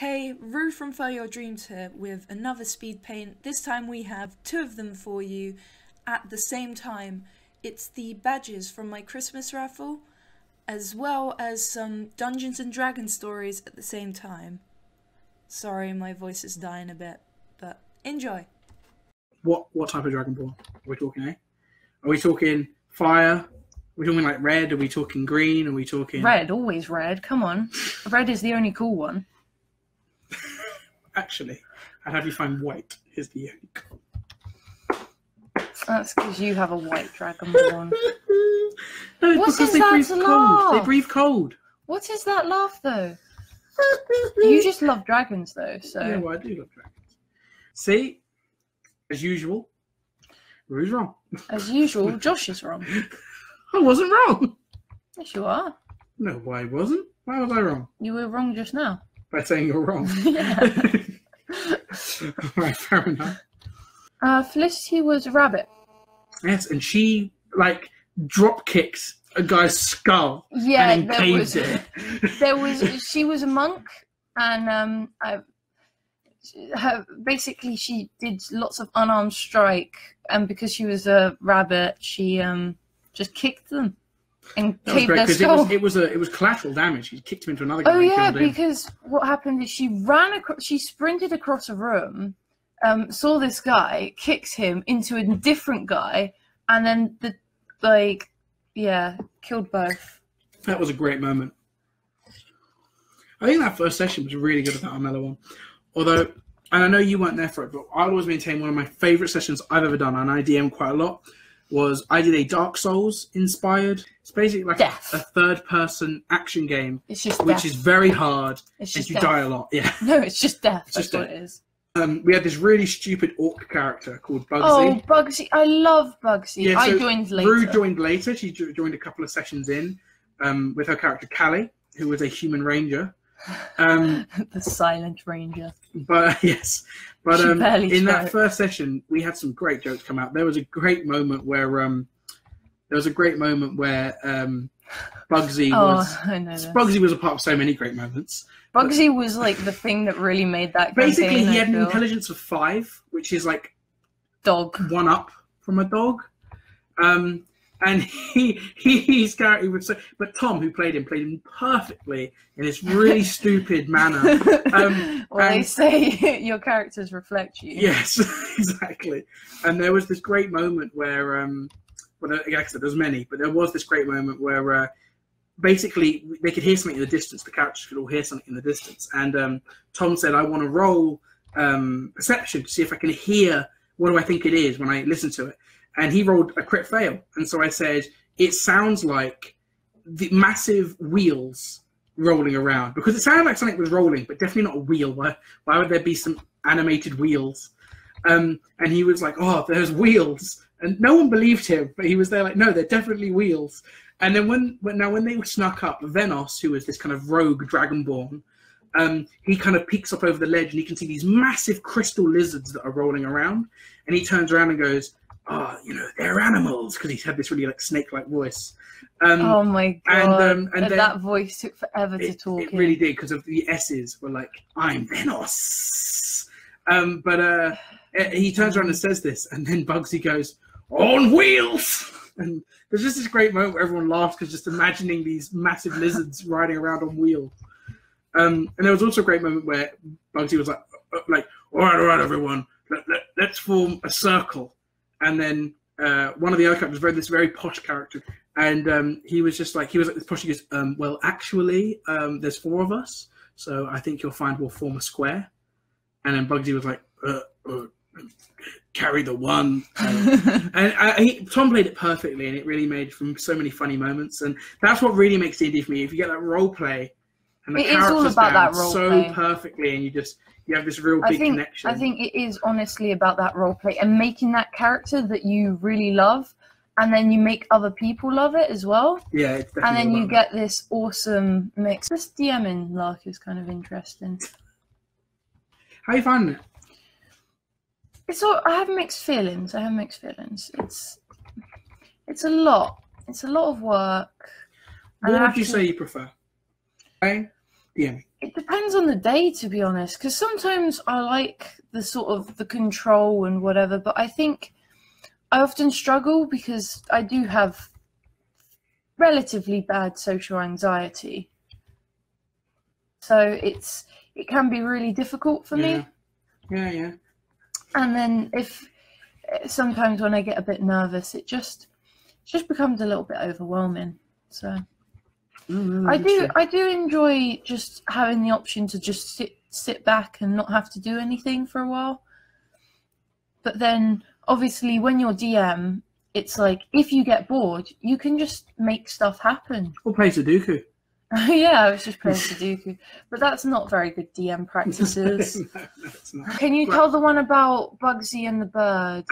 Hey, Rue from Furry Your Dreams here with another speed paint. This time we have two of them for you at the same time. It's the badges from my Christmas raffle, as well as some Dungeons and Dragons stories at the same time. Sorry, my voice is dying a bit, but enjoy. What type of DragonBORN are we talking, eh? Are we talking fire? Are we talking like red? Are we talking green? Are we talking... Red, always red. Come on. Red is the only cool one. Actually, I'd have you find white is the only cool. That's because you have a white DragonBORN. No, What because is they that breathe to cold. laugh? They breathe cold. What is that laugh, though? You just love dragons, though, so... Yeah, well, I do love dragons. See? As usual, Rue's wrong. As usual, Josh is wrong. I wasn't wrong. Yes, you are. No, I wasn't. Why was I wrong? You were wrong just now. By saying you're wrong. Yeah. Right, fair enough. Felicity was a rabbit. Yes, and she, like, drop kicks a guy's skull and encaves it. She was a monk, and basically she did lots of unarmed strike, and because she was a rabbit, she just kicked them and caved their skull. It was collateral damage. She kicked him into another guy. Oh yeah, and killed him. because what happened is she sprinted across a room, saw this guy, kicked him into a different guy, and then killed both. That was a great moment. I think that first session was really good at that Armello one. Although, and I know you weren't there for it, but I always maintain one of my favourite sessions I've ever done, and I DM quite a lot, was I did a Dark Souls inspired. It's basically like a third-person action game, which is very hard, and you die a lot. Yeah. No, it's just death. That's what it is. We had this really stupid orc character called Bugsy. Oh, Bugsy! I love Bugsy. Yeah, I so joined later. Rue joined later. She joined a couple of sessions in with her character Callie, who was a human ranger. The silent ranger. But yes, but in that first session, we had some great jokes come out. There was a great moment where Bugsy was. I know this. Bugsy was a part of so many great moments. Bugsy was like the thing that really made that campaign. Basically, he had an intelligence of 5, which is like dog 1 up from a dog. And his character was so, but Tom, who played him perfectly in this really stupid manner. Well, they say your characters reflect you. Yes, exactly. And there was this great moment where, well, like I said, there's many, but there was this great moment where basically they could hear something in the distance. The characters could all hear something in the distance, and Tom said, "I want to roll perception to see if I can hear what do I think it is when I listen to it." And he rolled a crit fail. And so I said, it sounds like the massive wheels rolling around. Because it sounded like something was rolling, but definitely not a wheel. Why would there be some animated wheels? And he was like, oh, there's wheels. And no one believed him. But he was there like, no, they're definitely wheels. And then when they were snuck up, Venos, who was this kind of rogue dragonborn, he kind of peeks up over the ledge and he can see these massive crystal lizards that are rolling around. And he turns around and goes, oh, they're animals, because he had this really like snake-like voice. Oh my god! And that voice took forever to talk. It really did, because of the S's were like, "I'm Venos." But he turns around and says this, and then Bugsy goes, "On wheels!" And there's just this great moment where everyone laughs because just imagining these massive lizards riding around on wheels. And there was also a great moment where Bugsy was like, all right, everyone, let's form a circle. And then one of the other characters, this very posh character, and he was like this posh. He goes, well, actually, there's 4 of us, so I think you'll find we'll form a square. And then Bugsy was like, carry the 1. And Tom played it perfectly, and it really made from so many funny moments. And that's what really makes D&D for me. If you get that role play, and the characters down so perfectly, and you have this real big connection. I think it is honestly about that roleplay and making that character that you really love, and then you make other people love it as well. Yeah, it's definitely. And then you get this awesome mix. This DMing lark is kind of interesting. How you finding it? I have mixed feelings. It's a lot. It's a lot of work. What would you say you prefer? DM me. It depends on the day, to be honest, because sometimes I like the sort of the control and whatever, but I think I often struggle because I do have relatively bad social anxiety. So it can be really difficult for me. Yeah. And then sometimes when I get a bit nervous, it just becomes a little bit overwhelming. So I do enjoy just having the option to just sit back and not have to do anything for a while. But then obviously when you're DM, it's like if you get bored, you can just make stuff happen. Or play Sudoku. Yeah, I was just playing Sudoku, but that's not very good DM practices. No, it's not. Can you tell the one about Bugsy and the bird,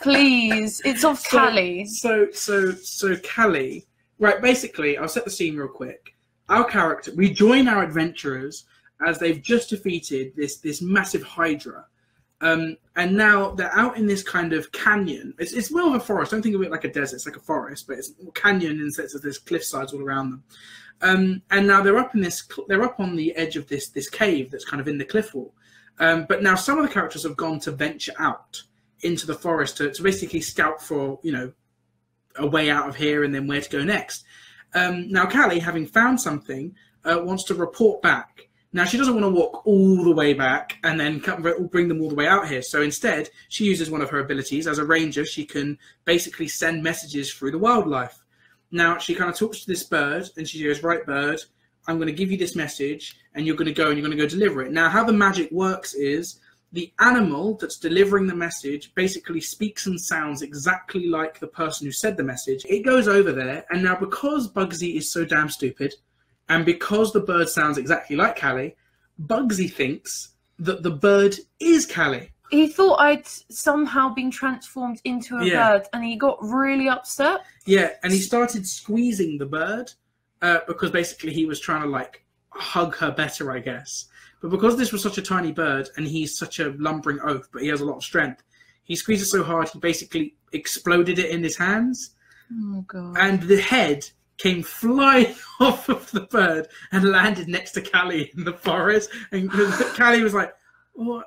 please? It's of Callie. So Callie. Right, basically, I'll set the scene real quick. Our character, we join our adventurers as they've just defeated this massive Hydra. And now they're out in this kind of canyon. It's more of a forest. Don't think of it like a desert. It's like a forest, but it's a canyon in the sense of there's cliff sides all around them. And now they're up on the edge of this cave that's kind of in the cliff wall. But now some of the characters have gone to venture out into the forest to basically scout for, a way out of here and then where to go next. Now Callie, having found something, wants to report back. Now she doesn't want to walk all the way back and then bring them all the way out here. So instead, she uses one of her abilities. As a ranger, she can basically send messages through the wildlife. Now she kind of talks to this bird and she goes, right, bird, I'm going to give you this message and you're going to go deliver it. Now how the magic works is the animal that's delivering the message basically speaks and sounds exactly like the person who said the message. It goes over there, and now because Bugsy is so damn stupid, and because the bird sounds exactly like Callie, Bugsy thinks that the bird is Callie. He thought I'd somehow been transformed into a bird, and he got really upset. Yeah, and he started squeezing the bird because basically he was trying to hug her better, I guess. But because this was such a tiny bird and he's such a lumbering oaf, but he has a lot of strength, he squeezed it so hard he basically exploded it in his hands. Oh, God. And the head came flying off of the bird and landed next to Callie in the forest. And Callie was like, what?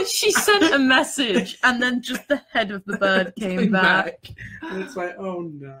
She sent a message and then just the head of the bird came back. And it's like, oh no.